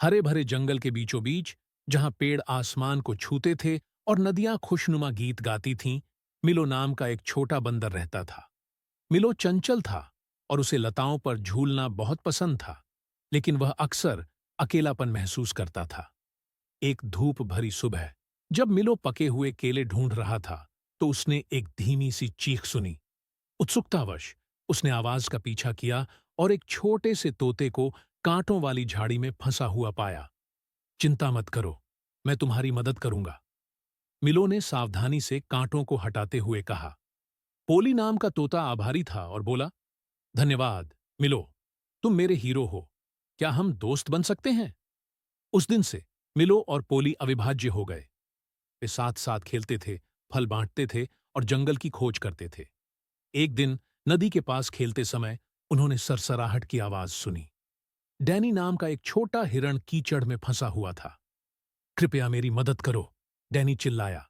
हरे भरे जंगल के बीचों बीच, जहां पेड़ आसमान को छूते थे और नदियां खुशनुमा गीत गाती थीं, मिलो नाम का एक छोटा बंदर रहता था। मिलो चंचल था और उसे लताओं पर झूलना बहुत पसंद था, लेकिन वह अक्सर अकेलापन महसूस करता था। एक धूप भरी सुबह, जब मिलो पके हुए केले ढूंढ रहा था, तो उसने एक धीमी सी चीख सुनी। उत्सुकतावश उसने आवाज का पीछा किया और एक छोटे से तोते को कांटों वाली झाड़ी में फंसा हुआ पाया। चिंता मत करो, मैं तुम्हारी मदद करूंगा, मिलो ने सावधानी से कांटों को हटाते हुए कहा। पोली नाम का तोता आभारी था और बोला, धन्यवाद मिलो, तुम मेरे हीरो हो। क्या हम दोस्त बन सकते हैं? उस दिन से मिलो और पोली अविभाज्य हो गए। वे साथ साथ खेलते थे, फल बांटते थे और जंगल की खोज करते थे। एक दिन नदी के पास खेलते समय उन्होंने सरसराहट की आवाज सुनी। डैनी नाम का एक छोटा हिरण कीचड़ में फंसा हुआ था। कृपया मेरी मदद करो, डैनी चिल्लाया।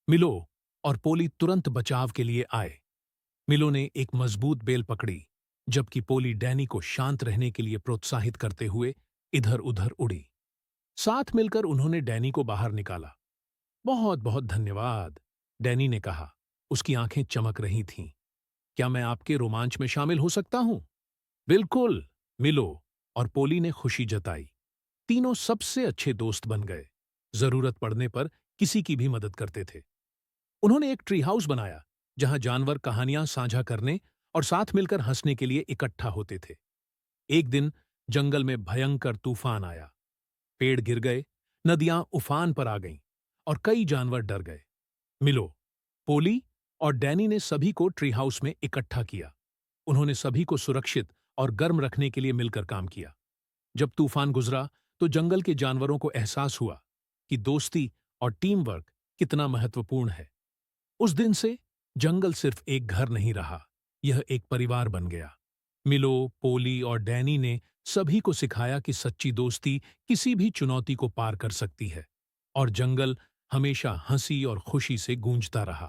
मिलो और पोली तुरंत बचाव के लिए आए। मिलो ने एक मजबूत बेल पकड़ी, जबकि पोली डैनी को शांत रहने के लिए प्रोत्साहित करते हुए इधर उधर उड़ी। साथ मिलकर उन्होंने डैनी को बाहर निकाला। बहुत बहुत धन्यवाद, डैनी ने कहा। उसकी आंखें चमक रही थीं। क्या मैं आपके रोमांच में शामिल हो सकता हूं? बिल्कुल, मिलो और पोली ने खुशी जताई। तीनों सबसे अच्छे दोस्त बन गए। जरूरत पड़ने पर किसी की भी मदद करते थे। उन्होंने एक ट्री हाउस बनाया, जहां जानवर कहानियां साझा करने और साथ मिलकर हंसने के लिए इकट्ठा होते थे। एक दिन जंगल में भयंकर तूफान आया। पेड़ गिर गए, नदियां उफान पर आ गईं और कई जानवर डर गए। मिलो, पोली और डैनी ने सभी को ट्री हाउस में इकट्ठा किया। उन्होंने सभी को सुरक्षित और गर्म रखने के लिए मिलकर काम किया। जब तूफान गुजरा, तो जंगल के जानवरों को एहसास हुआ कि दोस्ती और टीम वर्क कितना महत्वपूर्ण है। उस दिन से जंगल सिर्फ एक घर नहीं रहा, यह एक परिवार बन गया। मिलो, पोली और डैनी ने सभी को सिखाया कि सच्ची दोस्ती किसी भी चुनौती को पार कर सकती है, और जंगल हमेशा हंसी और खुशी से गूंजता रहा।